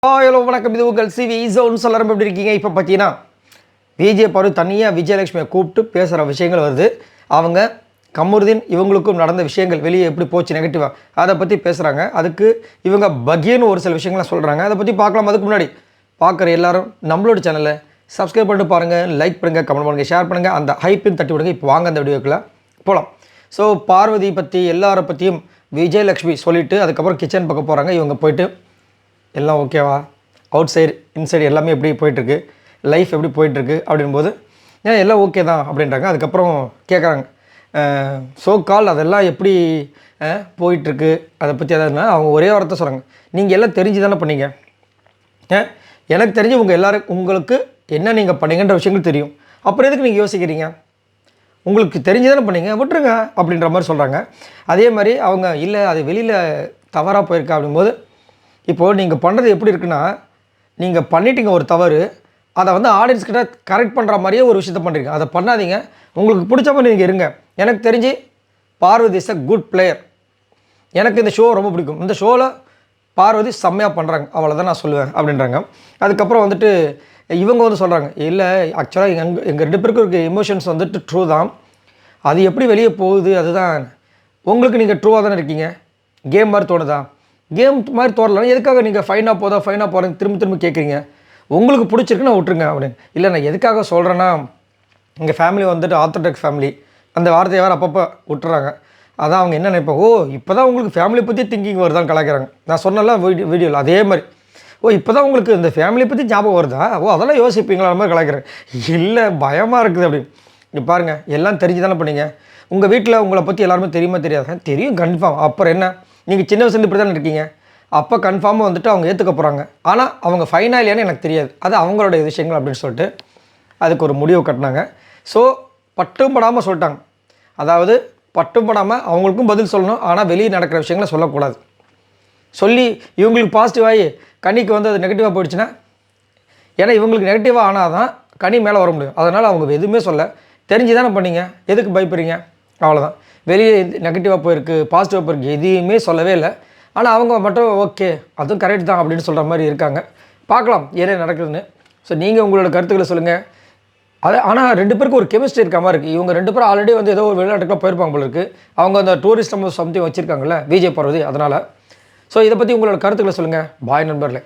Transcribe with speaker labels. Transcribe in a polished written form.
Speaker 1: Hello வணக்கம், இது உங்கள் சிவி ஜோன் சொல்லரம். எப்படி இருக்கீங்க? இப்போ பார்த்தீங்கன்னா விஜய் பார்வதி தனியாக விஜயலட்சுமியை கூப்பிட்டு பேசுகிற விஷயங்கள் வருது. அவங்க கமருதீன் இவங்களுக்கும் நடந்த விஷயங்கள் வெளியே எப்படி போச்சு நெகட்டிவாக அதை பற்றி பேசுகிறாங்க. அதுக்கு இவங்க பகியன்னு ஒரு சில விஷயங்கள்லாம் சொல்கிறாங்க. அதை பற்றி பார்க்கலாம். அதுக்கு முன்னாடி பார்க்குற எல்லாரும் நம்மளோட சேனலை சப்ஸ்கிரைப் பண்ணிட்டு பாருங்கள், லைக் பண்ணுங்கள், கமெண்ட் பண்ணுங்கள், ஷேர் பண்ணுங்கள், அந்த ஹைப்பின் தட்டி விடுங்க. இப்போ வாங்க அந்த வீடியோக்குள்ளே போகலாம். ஸோ பார்வதி பற்றி எல்லாரை பற்றியும் விஜயலட்சுமி சொல்லிவிட்டு அதுக்கப்புறம் கிச்சன் பக்கம் போகிறாங்க. இவங்க போயிட்டு எல்லாம் ஓகேவா, அவுட் சைடு இன்சைடு எல்லாமே எப்படி போயிட்டுருக்கு, லைஃப் எப்படி போயிட்டுருக்கு அப்படின்போது எல்லாம் ஓகே தான் அப்படின்றாங்க. அதுக்கப்புறம் கேட்குறாங்க ஸோ கால் அதெல்லாம் எப்படி போயிட்டுருக்கு அதை பற்றி எதாவதுனா அவங்க ஒரே வார்த்தை சொல்கிறாங்க, நீங்கள் எல்லாம் தெரிஞ்சு தானே பண்ணீங்க, எனக்கு தெரிஞ்சு உங்களுக்கு என்ன நீங்கள் பண்ணீங்கன்ற விஷயங்கள் தெரியும், அப்புறம் எதுக்கு நீங்கள் யோசிக்கிறீங்க, உங்களுக்கு தெரிஞ்சு தானே பண்ணீங்க, விட்டுருங்க அப்படின்ற மாதிரி சொல்கிறாங்க. அதே மாதிரி அவங்க இல்லை அது வெளியில் தவறாக போயிருக்கா அப்படிங்கும்போது, இப்போது நீங்கள் பண்ணுறது எப்படி இருக்குன்னா, நீங்கள் பண்ணிட்டீங்க ஒரு தவறு, அதை வந்து ஆடியன்ஸ்கிட்ட கரெக்ட் பண்ணுற மாதிரியே ஒரு விஷயத்த பண்ணுறீங்க. அதை பண்ணாதீங்க, உங்களுக்கு பிடிச்ச மாதிரி நீங்கள் இருங்க. எனக்கு தெரிஞ்சு Parvathi is a good player, எனக்கு இந்த ஷோ ரொம்ப பிடிக்கும், இந்த ஷோவில் பார்வதி செம்மையாக பண்ணுறாங்க, அவ்வளோதான் நான் சொல்லுவேன் அப்படின்றாங்க. அதுக்கப்புறம் வந்துட்டு இவங்க வந்து சொல்கிறாங்க, இல்லை ஆக்சுவலாக எங்கள் ரெண்டு பேருக்கும் இருக்க எமோஷன்ஸ் வந்துட்டு ட்ரூ தான், அது எப்படி வெளியே போகுது அதுதான் உங்களுக்கு, நீங்கள் ட்ரூவாக தானே இருக்கீங்க, கேம் மாதிரி தோணுதா, கேம் மாதிரி தோறலாம், எதுக்காக நீங்கள் ஃபைனாக போகிறேன் திரும்ப கேட்குறீங்க, உங்களுக்கு பிடிச்சிருக்குன்னு விட்டுருங்க அப்படின்னு. இல்லை நான் எதுக்காக சொல்கிறேன்னா, எங்கள் ஃபேமிலி வந்துட்டு ஆர்த்தடாக்ஸ் ஃபேமிலி, அந்த வார்த்தையை வேறு அப்பப்போ விட்டுறாங்க. அதான் அவங்க என்ன நினைப்பாங்க, ஓ இப்போ தான் உங்களுக்கு ஃபேமிலி பற்றி திங்கிங் வருதான்னு கலாய்க்கிறாங்க. நான் சொன்னலாம் வீடியோவில் அதே மாதிரி, ஓ இப்போ தான் உங்களுக்கு இந்த ஃபேமிலியை பற்றி ஞாபகம் வருதா, ஓ அதெல்லாம் யோசிப்பீங்களா மாதிரி கலாய்க்கிறேன். இல்லை பயமாக இருக்குது அப்படின்னு. இங்கே பாருங்கள், எல்லாம் தெரிஞ்சு தானே பண்ணீங்க, உங்கள் வீட்டில் உங்களை பற்றி எல்லாருமே தெரியுமா தெரியாது, தெரியும் கன்ஃபார்ம், அப்புறம் என்ன, நீங்கள் சின்ன வயசுலேருந்து இப்படி தானே இருக்கீங்க, அப்போ கன்ஃபார்மாக வந்துட்டு அவங்க ஏற்றுக்க போகிறாங்க, ஆனால் அவங்க ஃபைனாக இல்லையான்னு எனக்கு தெரியாது, அது அவங்களோட விஷயங்கள் அப்படின்னு சொல்லிட்டு அதுக்கு ஒரு முடிவு கட்டினாங்க. ஸோ பட்டும் படாமல் சொல்லிட்டாங்க, அதாவது பட்டும் படாமல் அவங்களுக்கும் பதில் சொல்லணும், ஆனால் வெளியே நடக்கிற விஷயங்களை சொல்லக்கூடாது. சொல்லி இவங்களுக்கு பாசிட்டிவாகி கனிக்கு வந்து அது நெகட்டிவாக போயிடுச்சுன்னா, ஏன்னா இவங்களுக்கு நெகட்டிவாக ஆனால் தான் கனி மேலே வர முடியும். அதனால் அவங்க எதுவுமே சொல்ல, தெரிஞ்சு தானே பண்ணீங்க, எதுக்கு பயப்படுறீங்க, அவ்வளோதான். வெளியே நெகட்டிவாக போயிருக்கு பாசிட்டிவாக போயிருக்கு எதையுமே சொல்லவே இல்லை. ஆனால் அவங்க மட்டும் ஓகே அதுவும் கரெக்ட் தான் அப்படின்னு சொல்கிற மாதிரி இருக்காங்க. பார்க்கலாம் என்ன நடக்குதுன்னு. ஸோ நீங்கள் உங்களோட கருத்துக்களை சொல்லுங்கள். அது ஆனால் ரெண்டு பேருக்கு ஒரு கெமிஸ்ட்ரி இருக்க மாதிரி இருக்குது. இவங்க ரெண்டு பேரும் ஆல்ரெடி வந்து ஏதோ ஒரு வெளிநாட்டுக்குலாம் போயிருப்பாங்க போல இருக்குது. அவங்க அந்த டூரிஸ்ட் சம்திங் வச்சுருக்காங்கல்ல விஜய் பார்வதி, அதனால். ஸோ இதை பற்றி உங்களோட கருத்துக்களை சொல்லுங்கள். பாய் நண்பர்களே.